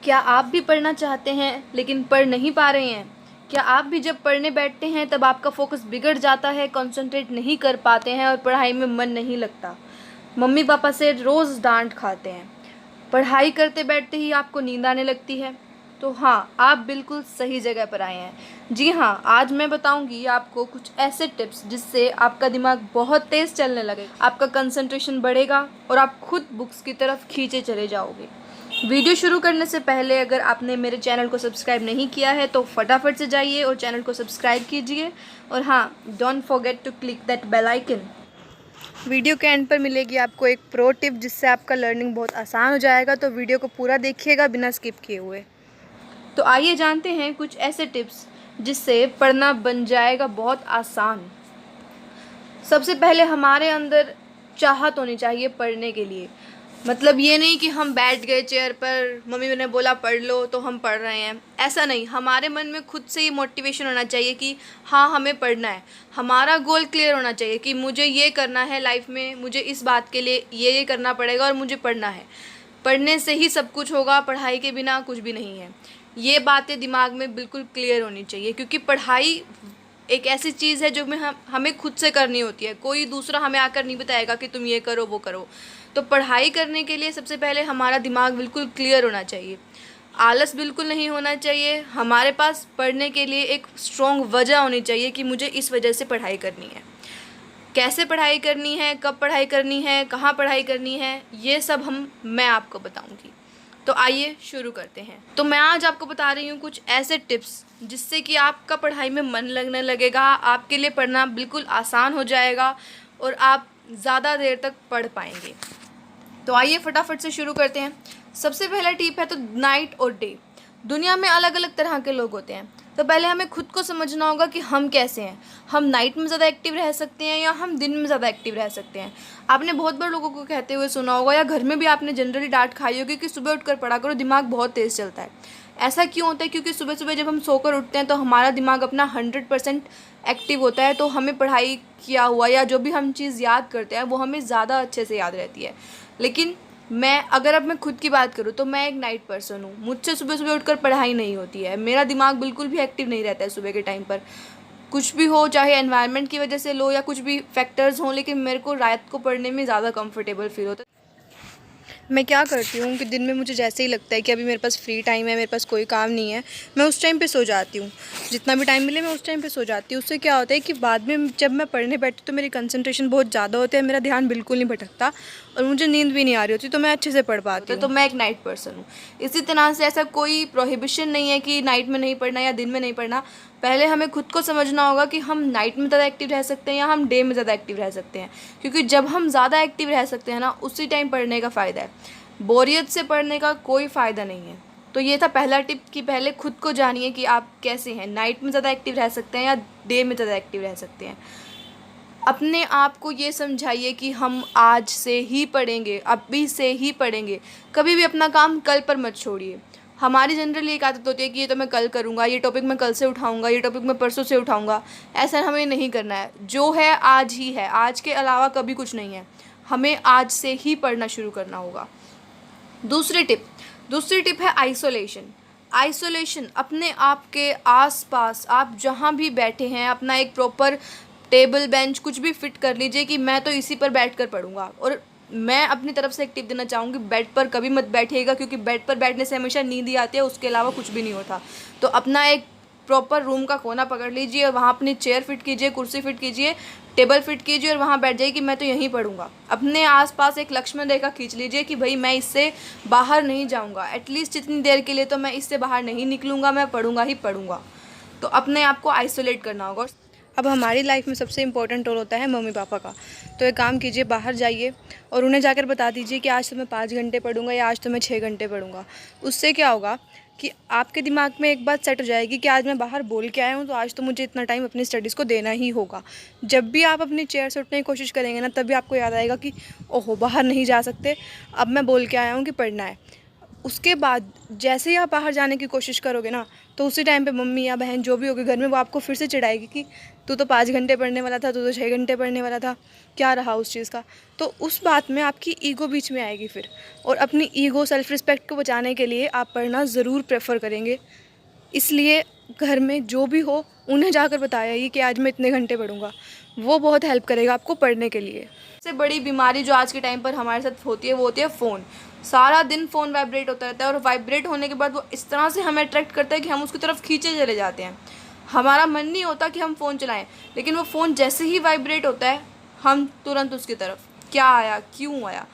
क्या आप भी पढ़ना चाहते हैं लेकिन पढ़ नहीं पा रहे हैं? क्या आप भी जब पढ़ने बैठते हैं तब आपका फोकस बिगड़ जाता है, कंसंट्रेट नहीं कर पाते हैं और पढ़ाई में मन नहीं लगता? मम्मी पापा से रोज़ डांट खाते हैं, पढ़ाई करते बैठते ही आपको नींद आने लगती है? तो हाँ, आप बिल्कुल सही जगह पर आए हैं। जी हाँ, आज मैं बताऊंगी आपको कुछ ऐसे टिप्स जिससे आपका दिमाग बहुत तेज़ चलने लगेगा, आपका कंसंट्रेशन बढ़ेगा और आप खुद बुक्स की तरफ खींचे चले जाओगे। वीडियो शुरू करने से पहले अगर आपने मेरे चैनल को सब्सक्राइब नहीं किया है तो फटाफट से जाइए और चैनल को सब्सक्राइब कीजिए। और हाँ, don't forget to click that bell icon. Video के एंड पर मिलेगी आपको एक प्रो टिप जिससे आपका लर्निंग बहुत आसान हो जाएगा, तो वीडियो को पूरा देखिएगा बिना स्किप किए हुए। तो आइए जानते हैं कुछ ऐसे टिप्स जिससे पढ़ना बन जाएगा बहुत आसान। सबसे पहले हमारे अंदर चाहत होनी चाहिए पढ़ने के लिए। मतलब ये नहीं कि हम बैठ गए चेयर पर, मम्मी ने बोला पढ़ लो तो हम पढ़ रहे हैं, ऐसा नहीं। हमारे मन में खुद से ही मोटिवेशन होना चाहिए कि हाँ, हमें पढ़ना है। हमारा गोल क्लियर होना चाहिए कि मुझे ये करना है लाइफ में, मुझे इस बात के लिए ये करना पड़ेगा और मुझे पढ़ना है। पढ़ने से ही सब कुछ होगा, पढ़ाई के बिना कुछ भी नहीं है। ये बातें दिमाग में बिल्कुल क्लियर होनी चाहिए, क्योंकि पढ़ाई एक ऐसी चीज़ है जो हमें खुद से करनी होती है। कोई दूसरा हमें आकर नहीं बताएगा कि तुम ये करो वो करो। तो पढ़ाई करने के लिए सबसे पहले हमारा दिमाग बिल्कुल क्लियर होना चाहिए, आलस बिल्कुल नहीं होना चाहिए। हमारे पास पढ़ने के लिए एक स्ट्रॉन्ग वजह होनी चाहिए कि मुझे इस वजह से पढ़ाई करनी है। कैसे पढ़ाई करनी है, कब पढ़ाई करनी है, कहाँ पढ़ाई करनी है, ये सब मैं आपको बताऊंगी। तो आइए शुरू करते हैं। तो मैं आज आपको बता रही हूँ कुछ ऐसे टिप्स जिससे कि आपका पढ़ाई में मन लगने लगेगा, आपके लिए पढ़ना बिल्कुल आसान हो जाएगा और आप ज़्यादा देर तक पढ़ पाएंगे। तो आइए फटाफट से शुरू करते हैं। सबसे पहला टिप है तो नाइट और डे। दुनिया में अलग अलग तरह के लोग होते हैं, तो पहले हमें खुद को समझना होगा कि हम कैसे हैं। हम नाइट में ज़्यादा एक्टिव रह सकते हैं या हम दिन में ज़्यादा एक्टिव रह सकते हैं। आपने बहुत बार लोगों को कहते हुए सुना होगा या घर में भी आपने जनरली डांट खाई होगी कि सुबह उठकर पढ़ा करो, दिमाग बहुत तेज़ चलता है। ऐसा क्यों होता है? क्योंकि सुबह सुबह जब हम सोकर उठते हैं तो हमारा दिमाग अपना 100% एक्टिव होता है, तो हमें पढ़ाई किया हुआ या जो भी हम चीज़ याद करते हैं वो हमें ज़्यादा अच्छे से याद रहती है। लेकिन अब मैं खुद की बात करूँ तो मैं एक नाइट पर्सन हूँ। मुझसे सुबह सुबह उठकर पढ़ाई नहीं होती है। मेरा दिमाग बिल्कुल भी एक्टिव नहीं रहता है सुबह के टाइम पर। कुछ भी हो, चाहे एनवायरनमेंट की वजह से लो या कुछ भी फैक्टर्स हों, लेकिन मेरे को रात को पढ़ने में ज़्यादा कंफर्टेबल फील होता है। मैं क्या करती हूँ कि दिन में मुझे जैसे ही लगता है कि अभी मेरे पास फ्री टाइम है, मेरे पास कोई काम नहीं है, मैं उस टाइम पे सो जाती हूँ। जितना भी टाइम मिले मैं उस टाइम पे सो जाती हूँ। उससे क्या होता है कि बाद में जब मैं पढ़ने बैठती तो मेरी कंसंट्रेशन बहुत ज़्यादा होती है, मेरा ध्यान बिल्कुल नहीं भटकता और मुझे नींद भी नहीं आ रही होती, तो मैं अच्छे से पढ़ पाती हूँ। तो मैं एक नाइट पर्सन हूँ। इसी तरह से ऐसा कोई प्रोहिबिशन नहीं है कि नाइट में नहीं पढ़ना या दिन में नहीं पढ़ना। पहले हमें खुद को समझना होगा कि हम नाइट में ज़्यादा एक्टिव रह सकते हैं या हम डे में ज़्यादा एक्टिव रह सकते हैं। क्योंकि जब हम ज़्यादा एक्टिव रह सकते हैं ना, उसी टाइम पढ़ने का फ़ायदा है। बोरियत से पढ़ने का कोई फ़ायदा नहीं है। तो ये था पहला टिप कि पहले खुद को जानिए कि आप कैसे हैं, नाइट में ज़्यादा एक्टिव रह सकते हैं या डे में ज़्यादा एक्टिव रह सकते हैं। अपने आप को ये समझाइए कि हम आज से ही पढ़ेंगे, अभी से ही पढ़ेंगे। कभी भी अपना काम कल पर मत छोड़िए। हमारी जनरली एक आदत होती है कि ये तो मैं कल करूँगा, ये टॉपिक मैं कल से उठाऊँगा, ये टॉपिक मैं परसों से उठाऊँगा। ऐसा हमें नहीं करना है। जो है आज ही है, आज के अलावा कभी कुछ नहीं है। हमें आज से ही पढ़ना शुरू करना होगा। दूसरी टिप है आइसोलेशन। अपने आप के आसपास आप जहाँ भी बैठे हैं अपना एक प्रॉपर टेबल बेंच कुछ भी फिट कर लीजिए कि मैं तो इसी पर बैठकर पढ़ूंगा। और मैं अपनी तरफ से एक टिप देना चाहूँगी, बेड पर कभी मत बैठिएगा, क्योंकि बेड पर बैठने से हमेशा नींद ही आती है, उसके अलावा कुछ भी नहीं होता। तो अपना एक प्रॉपर रूम का कोना पकड़ लीजिए और वहाँ अपनी चेयर फिट कीजिए, कुर्सी फिट कीजिए, टेबल फिट कीजिए और वहाँ बैठ जाइए कि मैं तो यहीं पढ़ूंगा। अपने आसपास एक लक्ष्मण रेखा खींच लीजिए कि भाई मैं इससे बाहर नहीं जाऊँगा, एटलीस्ट इतनी देर के लिए तो मैं इससे बाहर नहीं निकलूँगा, मैं पढ़ूंगा ही पढ़ूंगा। तो अपने आप को आइसोलेट करना होगा। अब हमारी लाइफ में सबसे इम्पोर्टेंट रोल होता है मम्मी पापा का। तो एक काम कीजिए, बाहर जाइए और उन्हें जाकर बता दीजिए कि आज तो मैं 5 घंटे पढ़ूंगा या आज तो मैं 6 घंटे पढ़ूंगा। उससे क्या होगा कि आपके दिमाग में एक बात सेट हो जाएगी कि आज मैं बाहर बोल के आया हूँ तो आज तो मुझे इतना टाइम अपनी स्टडीज़ को देना ही होगा। जब भी आप अपनी चेयर से उठने की कोशिश करेंगे ना, तभी आपको याद आएगा कि ओहो बाहर नहीं जा सकते, अब मैं बोल के आया हूँ कि पढ़ना है। उसके बाद जैसे ही आप बाहर जाने की कोशिश करोगे ना, तो उसी टाइम पे मम्मी या बहन जो भी होगी घर में, वो आपको फिर से चिढ़ाएगी कि तू तो 5 घंटे पढ़ने वाला था, तू तो 6 घंटे पढ़ने वाला था, क्या रहा उस चीज़ का। तो उस बात में आपकी ईगो बीच में आएगी फिर, और अपनी ईगो, सेल्फ रिस्पेक्ट को बचाने के लिए आप पढ़ना ज़रूर प्रेफर करेंगे। इसलिए घर में जो भी हो उन्हें जाकर बताया ये कि आज मैं इतने घंटे पढ़ूंगा, वो बहुत हेल्प करेगा आपको पढ़ने के लिए। सबसे बड़ी बीमारी जो आज के टाइम पर हमारे साथ होती है वो होती है फ़ोन। सारा दिन फ़ोन वाइब्रेट होता रहता है, और वाइब्रेट होने के बाद वो इस तरह से हमें अट्रैक्ट करता है कि हम उसकी तरफ खींचे चले जाते हैं। हमारा मन नहीं होता कि हम फ़ोन चलाएं, लेकिन वो फ़ोन जैसे ही वाइब्रेट होता है हम तुरंत उसकी तरफ, क्या आया, क्यों आया।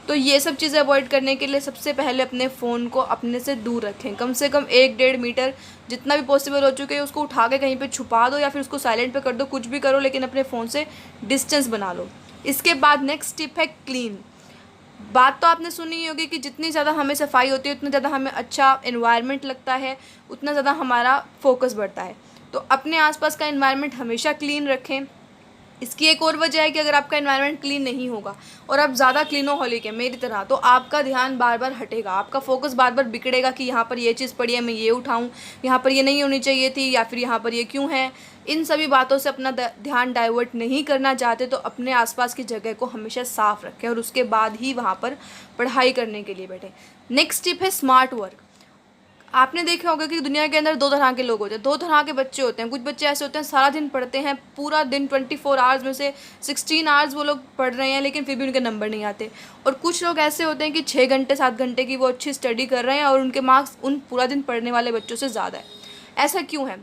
तो ये सब चीज़ें अवॉइड करने के लिए सबसे पहले अपने फ़ोन को अपने से दूर रखें। कम से कम 1-1.5 मीटर जितना भी पॉसिबल हो चुके हैं उसको उठा के कहीं पे छुपा दो, या फिर उसको साइलेंट पे कर दो, कुछ भी करो, लेकिन अपने फ़ोन से डिस्टेंस बना लो। इसके बाद नेक्स्ट टिप है क्लीन। बात तो आपने सुनी ही होगी कि जितनी ज़्यादा हमें सफाई होती है उतना ज़्यादा हमें अच्छा एनवायरनमेंट लगता है, उतना ज़्यादा हमारा फोकस बढ़ता है। तो अपने आसपास का एनवायरनमेंट हमेशा क्लीन रखें। इसकी एक और वजह है कि अगर आपका एनवायरनमेंट क्लीन नहीं होगा और आप ज़्यादा क्लीनोहॉलिक है मेरी तरह, तो आपका ध्यान बार बार हटेगा, आपका फोकस बार बार बिगड़ेगा कि यहाँ पर ये चीज़ पड़ी है मैं ये उठाऊँ, यहाँ पर ये नहीं होनी चाहिए थी, या फिर यहाँ पर ये क्यों है। इन सभी बातों से अपना ध्यान डाइवर्ट नहीं करना चाहते तो अपने आसपास की जगह को हमेशा साफ़ रखें, और उसके बाद ही वहाँ पर पढ़ाई करने के लिए बैठें। नेक्स्ट टिप है स्मार्ट वर्क। आपने देखा होगा कि दुनिया के अंदर 2 तरह के लोग होते हैं, 2 तरह के बच्चे होते हैं। कुछ बच्चे ऐसे होते हैं सारा दिन पढ़ते हैं, पूरा दिन 24 आवर्स में से 16 आवर्स वो लोग पढ़ रहे हैं, लेकिन फिर भी उनके नंबर नहीं आते। और कुछ लोग ऐसे होते हैं कि 6 घंटे 7 घंटे की वो अच्छी स्टडी कर रहे हैं और उनके मार्क्स उन पूरा दिन पढ़ने वाले बच्चों से ज़्यादा है। ऐसा क्यों है?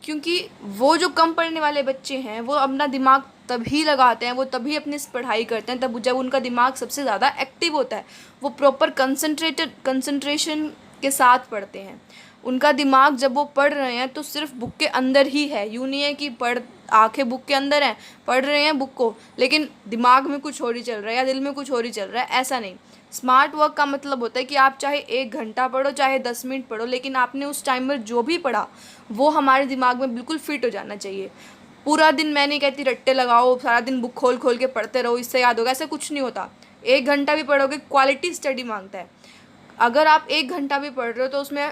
क्योंकि वो जो कम पढ़ने वाले बच्चे हैं वो अपना दिमाग तभी लगाते हैं, वो तभी अपनी पढ़ाई करते हैं तब जब उनका दिमाग सबसे ज़्यादा एक्टिव होता है। वो प्रॉपर कंसंट्रेशन के साथ पढ़ते हैं। उनका दिमाग जब वो पढ़ रहे हैं तो सिर्फ बुक के अंदर ही है, यूँ नहीं है कि आंखें बुक के अंदर हैं, पढ़ रहे हैं बुक को, लेकिन दिमाग में कुछ और ही चल रहा है या दिल में कुछ और ही चल रहा है, ऐसा नहीं। स्मार्ट वर्क का मतलब होता है कि आप चाहे 1 घंटा पढ़ो, चाहे 10 मिनट पढ़ो, लेकिन आपने उस टाइम में जो भी पढ़ा वो हमारे दिमाग में बिल्कुल फिट हो जाना चाहिए। पूरा दिन, मैं नहीं कहती रट्टे लगाओ, सारा दिन बुक खोल खोल के पढ़ते रहो इससे याद होगा, ऐसा कुछ नहीं होता। 1 घंटा भी पढ़ोगे, क्वालिटी स्टडी मांगता है। अगर आप 1 घंटा भी पढ़ रहे हो तो उसमें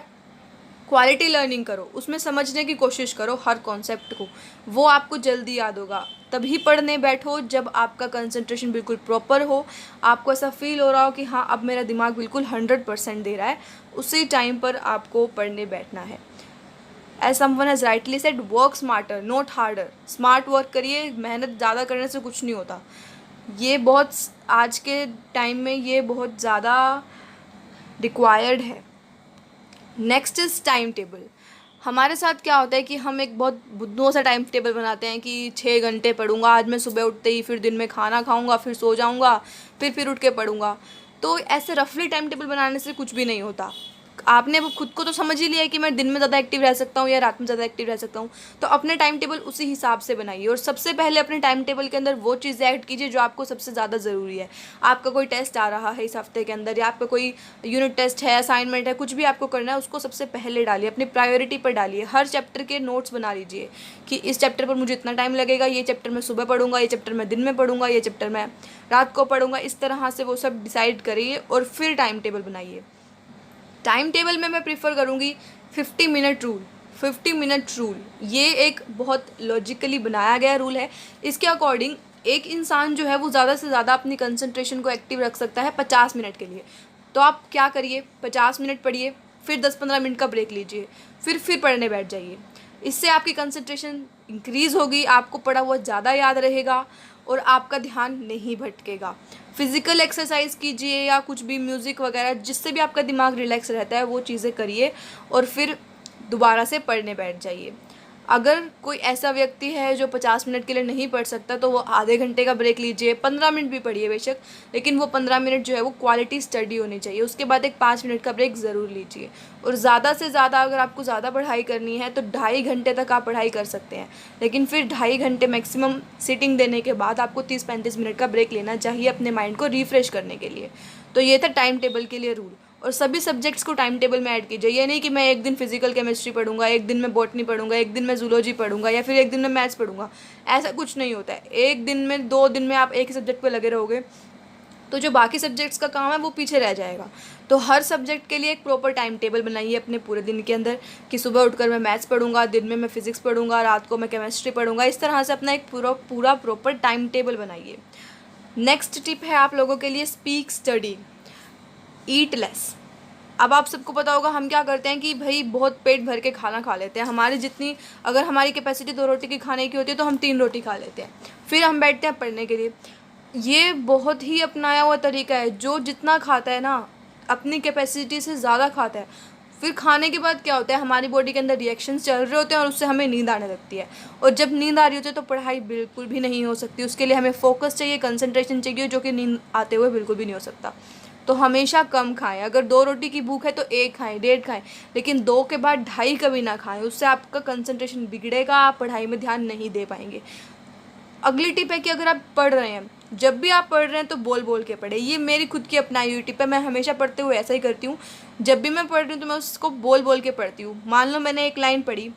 क्वालिटी लर्निंग करो, उसमें समझने की कोशिश करो हर कॉन्सेप्ट को, वो आपको जल्दी याद होगा। तभी पढ़ने बैठो जब आपका कंसंट्रेशन बिल्कुल प्रॉपर हो, आपको ऐसा फील हो रहा हो कि हाँ अब मेरा दिमाग बिल्कुल 100% दे रहा है, उसी टाइम पर आपको पढ़ने बैठना है। As someone has rightly said, work smarter not harder. Smart work करिए, मेहनत ज़्यादा करने से कुछ नहीं होता। ये बहुत आज के टाइम में ये बहुत ज़्यादा रिक्वायर्ड है। Next is time table. हमारे साथ क्या होता है कि हम एक बहुत बुद्धू सा टाइम टेबल बनाते हैं कि 6 घंटे पढ़ूंगा आज मैं, सुबह उठते ही, फिर दिन में खाना खाऊंगा, फिर सो जाऊंगा, फिर उठ के पढ़ूंगा। तो ऐसे रफली टाइम टेबल बनाने से कुछ भी नहीं होता। आपने वो खुद को तो समझ ही लिया है कि मैं दिन में ज़्यादा एक्टिव रह सकता हूँ या रात में ज़्यादा एक्टिव रह सकता हूँ, तो अपने टाइम टेबल उसी हिसाब से बनाइए। और सबसे पहले अपने टाइम टेबल के अंदर वो चीज़ें ऐड कीजिए जो आपको सबसे ज़्यादा ज़रूरी है। आपका कोई टेस्ट आ रहा है इस हफ्ते के अंदर, या आपका कोई यूनिट टेस्ट है, असाइनमेंट है, कुछ भी आपको करना है, उसको सबसे पहले डालिए, अपनी प्रायोरिटी पर डालिए। हर चैप्टर के नोट्स बना लीजिए कि इस चैप्टर पर मुझे इतना टाइम लगेगा, ये चैप्टर मैं सुबह पढ़ूंगा, ये चैप्टर मैं दिन में पढ़ूंगा, ये चैप्टर मैं रात को पढ़ूंगा। इस तरह से वो सब डिसाइड करिए और फिर टाइम टेबल बनाइए। टाइम टेबल में मैं प्रीफर करूँगी 50 मिनट रूल। 50 मिनट रूल ये एक बहुत लॉजिकली बनाया गया रूल है। इसके अकॉर्डिंग एक इंसान जो है वो ज़्यादा से ज़्यादा अपनी कंसंट्रेशन को एक्टिव रख सकता है 50 मिनट के लिए। तो आप क्या करिए, 50 मिनट पढ़िए, फिर 10-15 मिनट का ब्रेक लीजिए, फिर पढ़ने बैठ जाइए। इससे आपकी कंसंट्रेशन इंक्रीज़ होगी, आपको पढ़ा हुआ ज़्यादा याद रहेगा और आपका ध्यान नहीं भटकेगा। फिज़िकल एक्सरसाइज कीजिए या कुछ भी, म्यूज़िक वगैरह, जिससे भी आपका दिमाग रिलैक्स रहता है वो चीज़ें करिए और फिर दोबारा से पढ़ने बैठ जाइए। अगर कोई ऐसा व्यक्ति है जो 50 मिनट के लिए नहीं पढ़ सकता तो वो आधे घंटे का ब्रेक लीजिए, 15 मिनट भी पढ़िए बेशक, लेकिन वो 15 मिनट जो है वो क्वालिटी स्टडी होनी चाहिए। उसके बाद एक 5 मिनट का ब्रेक ज़रूर लीजिए। और ज़्यादा से ज़्यादा अगर आपको ज़्यादा पढ़ाई करनी है तो 2.5 घंटे तक आप पढ़ाई कर सकते हैं, लेकिन फिर 2.5 घंटे मैक्सिमम सिटिंग देने के बाद आपको 30-35 मिनट का ब्रेक लेना चाहिए अपने माइंड को रिफ़्रेश करने के लिए। तो ये था टाइम टेबल के लिए रूल। और सभी सब्जेक्ट्स को टाइम टेबल में ऐड कीजिए। ये नहीं कि मैं एक दिन फिजिकल केमिस्ट्री पढ़ूंगा, एक दिन में बॉटनी पढ़ूंगा, एक दिन में जूलॉजी पढ़ूंगा, या फिर एक दिन में मैथ्स पढ़ूंगा। ऐसा कुछ नहीं होता है। एक दिन में 2 दिन में आप एक ही सब्जेक्ट पे लगे रहोगे तो जो बाकी सब्जेक्ट्स का काम है वो पीछे रह जाएगा। तो हर सब्जेक्ट के लिए एक प्रॉपर टाइम टेबल बनाइए अपने पूरे दिन के अंदर, कि सुबह उठकर मैं मैथ्स पढ़ूंगा, दिन में मैं फिजिक्स पढ़ूंगा, रात को मैं केमिस्ट्री पढ़ूंगा। इस तरह से अपना एक पूरा प्रॉपर टाइम टेबल बनाइए। नेक्स्ट टिप है आप लोगों के लिए, स्पीक स्टडी, ईट लेस। अब आप सबको पता होगा हम क्या करते हैं कि भाई बहुत पेट भर के खाना खा लेते हैं। हमारी जितनी, अगर हमारी कैपेसिटी 2 रोटी की खाने की होती है तो हम 3 रोटी खा लेते हैं, फिर हम बैठते हैं पढ़ने के लिए। ये बहुत ही अपनाया हुआ तरीका है। जो जितना खाता है ना, अपनी कैपेसिटी से ज़्यादा खाता है, फिर खाने के बाद क्या होता है, हमारी बॉडी के अंदर रिएक्शंस चल रहे होते हैं और उससे हमें नींद आने लगती है। और जब नींद आ रही होती है तो पढ़ाई बिल्कुल भी नहीं हो सकती। उसके लिए हमें फोकस चाहिए, कंसंट्रेशन चाहिए, जो कि नींद आते हुए बिल्कुल भी नहीं हो सकता। तो हमेशा कम खाएं। अगर 2 रोटी की भूख है तो 1 खाएं, 1.5 खाएं, लेकिन 2 के बाद 2.5 कभी ना खाएं। उससे आपका कंसंट्रेशन बिगड़ेगा, आप पढ़ाई में ध्यान नहीं दे पाएंगे। अगली टिप है कि अगर आप पढ़ रहे हैं, जब भी आप पढ़ रहे हैं तो बोल बोल के पढ़े। ये मेरी खुद की अपनाई हुई टिप है, मैं हमेशा पढ़ते हुए ऐसा ही करती हूँ। जब भी मैं पढ़ रही हूँ तो मैं उसको बोल बोल के पढ़ती हूँ। मान लो मैंने एक लाइन पढ़ी,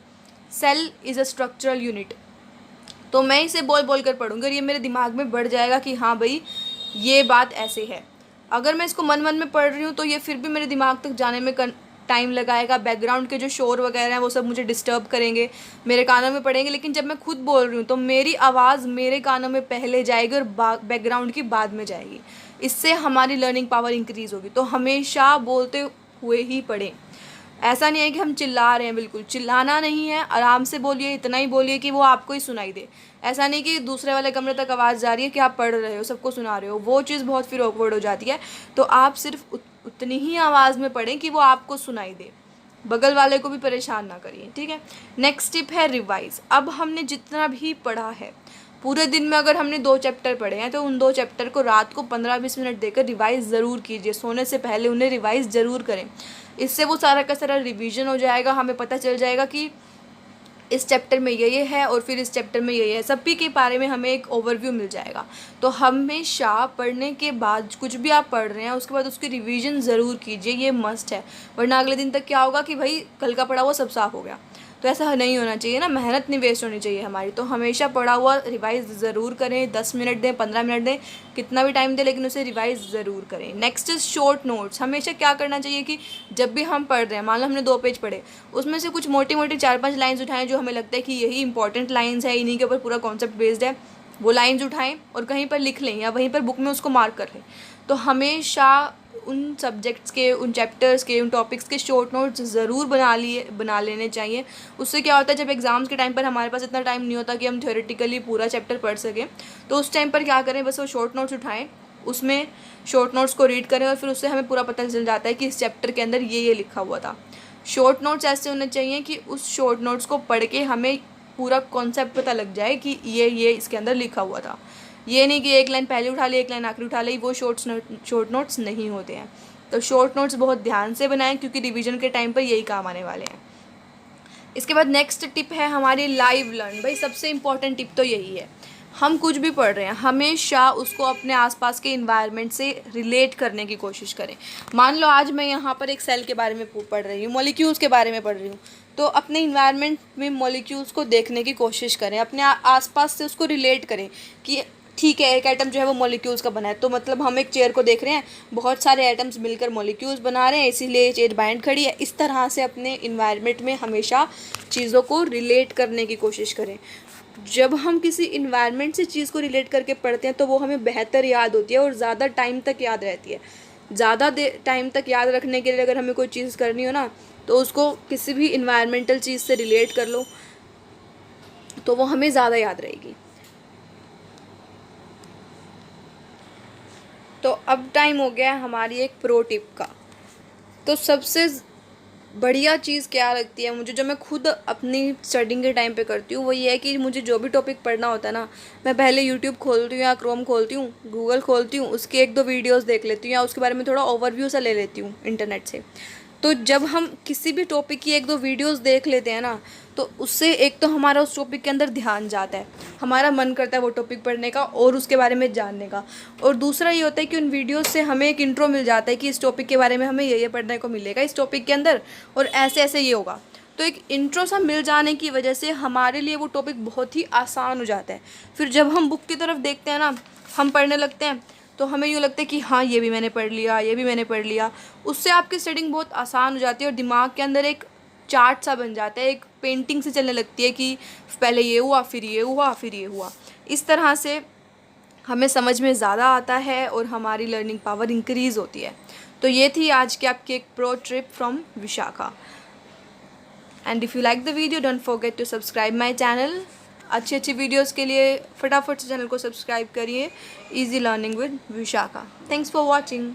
cell is a structural unit, तो मैं इसे बोल बोल कर पढ़ूँगी और ये मेरे दिमाग में बढ़ जाएगा कि हाँ भाई ये बात ऐसे है। अगर मैं इसको मन मन में पढ़ रही हूँ तो ये फिर भी मेरे दिमाग तक जाने में टाइम लगाएगा। बैकग्राउंड के जो शोर वगैरह हैं वो सब मुझे डिस्टर्ब करेंगे, मेरे कानों में पड़ेंगे। लेकिन जब मैं खुद बोल रही हूँ तो मेरी आवाज़ मेरे कानों में पहले जाएगी और बैकग्राउंड की बाद में जाएगी। इससे हमारी लर्निंग पावर इंक्रीज़ होगी। तो हमेशा बोलते हुए ही पढ़ें। ऐसा नहीं है कि हम चिल्ला रहे हैं, बिल्कुल चिल्लाना नहीं है, आराम से बोलिए, इतना ही बोलिए कि वो आपको ही सुनाई दे। ऐसा नहीं कि दूसरे वाले कमरे तक आवाज़ जा रही है कि आप पढ़ रहे हो, सबको सुना रहे हो, वो चीज़ बहुत फिर ऑकवर्ड हो जाती है। तो आप सिर्फ उतनी ही आवाज़ में पढ़ें कि वो आपको सुनाई दे, बगल वाले को भी परेशान ना करिए, ठीक है। नेक्स्ट टिप है रिवाइज़। अब हमने जितना भी पढ़ा है पूरे दिन में, अगर हमने 2 चैप्टर पढ़े हैं तो उन 2 चैप्टर को रात को 15-20 मिनट देकर रिवाइज़ ज़रूर कीजिए। सोने से पहले उन्हें रिवाइज़ ज़रूर करें। इससे वो सारा का सारा रिवीजन हो जाएगा। हमें पता चल जाएगा कि इस चैप्टर में ये है और फिर इस चैप्टर में ये है, सभी के बारे में हमें एक ओवरव्यू मिल जाएगा। तो हमेशा पढ़ने के बाद, कुछ भी आप पढ़ रहे हैं उसके बाद उसकी रिवीजन ज़रूर कीजिए, ये मस्ट है। वरना अगले दिन तक क्या होगा कि भाई कल का पढ़ा हुआ सब साफ हो गया। तो ऐसा नहीं होना चाहिए ना, मेहनत नहीं वेस्ट होनी चाहिए हमारी। तो हमेशा पढ़ा हुआ रिवाइज़ ज़रूर करें। 10 मिनट दें, 15 मिनट दें, कितना भी टाइम दें, लेकिन उसे रिवाइज़ ज़रूर करें। Next is short notes. हमेशा क्या करना चाहिए कि जब भी हम पढ़ रहे हैं, मान लो हमने 2 पेज पढ़े, उसमें से कुछ मोटी मोटी 4-5 लाइन्स उठाएं जो हमें लगता है कि यही इंपॉर्टेंट लाइन्स है, इन्हीं के ऊपर पूरा कॉन्सेप्ट बेस्ड है, वो लाइन्स उठाएं और कहीं पर लिख लें या वहीं पर बुक में उसको मार्क कर लें। तो हमेशा उन सब्जेक्ट्स के, उन चैप्टर्स के, उन टॉपिक्स के शॉर्ट नोट्स ज़रूर बना लेने चाहिए। उससे क्या होता है, जब एग्ज़ाम्स के टाइम पर हमारे पास इतना टाइम नहीं होता कि हम थ्योरेटिकली पूरा चैप्टर पढ़ सकें, तो उस टाइम पर क्या करें, बस वो शॉर्ट नोट्स उठाएं, उसमें शॉर्ट नोट्स को रीड करें और फिर उससे हमें पूरा पता चल जाता है कि इस चैप्टर के अंदर ये लिखा हुआ था। शॉर्ट नोट्स ऐसे होने चाहिए कि उस शॉर्ट नोट्स को पढ़ के हमें पूरा कॉन्सेप्ट पता लग जाए कि ये इसके अंदर लिखा हुआ था। ये नहीं कि एक लाइन पहले उठा ली, एक लाइन आखिरी उठा ली, वो शॉर्ट नोट्स नहीं होते हैं। तो शॉर्ट नोट्स बहुत ध्यान से बनाएं, क्योंकि रिवीजन के टाइम पर यही काम आने वाले हैं। इसके बाद नेक्स्ट टिप है हमारी लाइव लर्न। भाई सबसे इम्पॉर्टेंट टिप तो यही है, हम कुछ भी पढ़ रहे हैं हमेशा उसको अपने आसपास के इन्वायरमेंट से रिलेट करने की कोशिश करें। मान लो आज मैं यहाँ पर एक सेल के बारे में पढ़ रही हूँ, मॉलिक्यूल्स के बारे में पढ़ रही हूँ, तो अपने इन्वायरमेंट में मॉलिक्यूल्स को देखने की कोशिश करें, अपने आसपास से उसको रिलेट करें कि ठीक है एक एटम जो है वो मॉलिक्यूल्स का बना है, तो मतलब हम एक चेयर को देख रहे हैं, बहुत सारे एटम्स मिलकर मॉलिक्यूल्स बना रहे हैं, इसीलिए ये चेयर बाइंड खड़ी है। इस तरह से अपने इन्वायरमेंट में हमेशा चीज़ों को रिलेट करने की कोशिश करें। जब हम किसी इन्वायरमेंट से चीज़ को रिलेट करके पढ़ते हैं तो वो हमें बेहतर याद होती है और ज़्यादा टाइम तक याद रहती है। ज़्यादा टाइम तक याद रखने के लिए अगर हमें कोई चीज़ करनी हो ना, तो उसको किसी भी इन्वायरमेंटल चीज़ से रिलेट कर लो, तो वो हमें ज़्यादा याद रहेगी। तो अब टाइम हो गया है हमारी एक प्रो टिप का। तो सबसे बढ़िया चीज़ क्या लगती है मुझे, जो मैं खुद अपनी स्टडिंग के टाइम पे करती हूँ, वो ये है कि मुझे जो भी टॉपिक पढ़ना होता है ना, मैं पहले यूट्यूब खोलती हूँ या क्रोम खोलती हूँ, गूगल खोलती हूँ, उसके 1-2 वीडियोस देख लेती हूँ या उसके बारे में थोड़ा ओवरव्यू सा ले लेती हूँ इंटरनेट से। तो जब हम किसी भी टॉपिक की 1-2 वीडियोस देख लेते हैं ना, तो उससे एक तो हमारा उस टॉपिक के अंदर ध्यान जाता है, हमारा मन करता है वो टॉपिक पढ़ने का और उसके बारे में जानने का। और दूसरा ये होता है कि उन वीडियोस से हमें एक इंट्रो मिल जाता है कि इस टॉपिक के बारे में हमें ये पढ़ने को मिलेगा इस टॉपिक के अंदर, और ऐसे ऐसे ये होगा। तो एक इंट्रो सा मिल जाने की वजह से हमारे लिए वो टॉपिक बहुत ही आसान हो जाता है। फिर जब हम बुक की तरफ देखते हैं ना, हम पढ़ने लगते हैं, तो हमें यूँ लगता है कि हाँ ये भी मैंने पढ़ लिया, ये भी मैंने पढ़ लिया। उससे आपकी स्टडिंग बहुत आसान हो जाती है और दिमाग के अंदर एक चार्ट सा बन जाता है, एक पेंटिंग से चलने लगती है कि पहले ये हुआ, फिर ये हुआ, फिर ये हुआ। इस तरह से हमें समझ में ज़्यादा आता है और हमारी लर्निंग पावर इंक्रीज़ होती है। तो ये थी आज की आपकी एक pro trip from Vishakha. And if you like the video don't forget to subscribe my channel. अच्छी अच्छी वीडियोज़ के लिए फटाफट से चैनल को सब्सक्राइब करिए। Easy learning with Vishakha. Thanks for watching.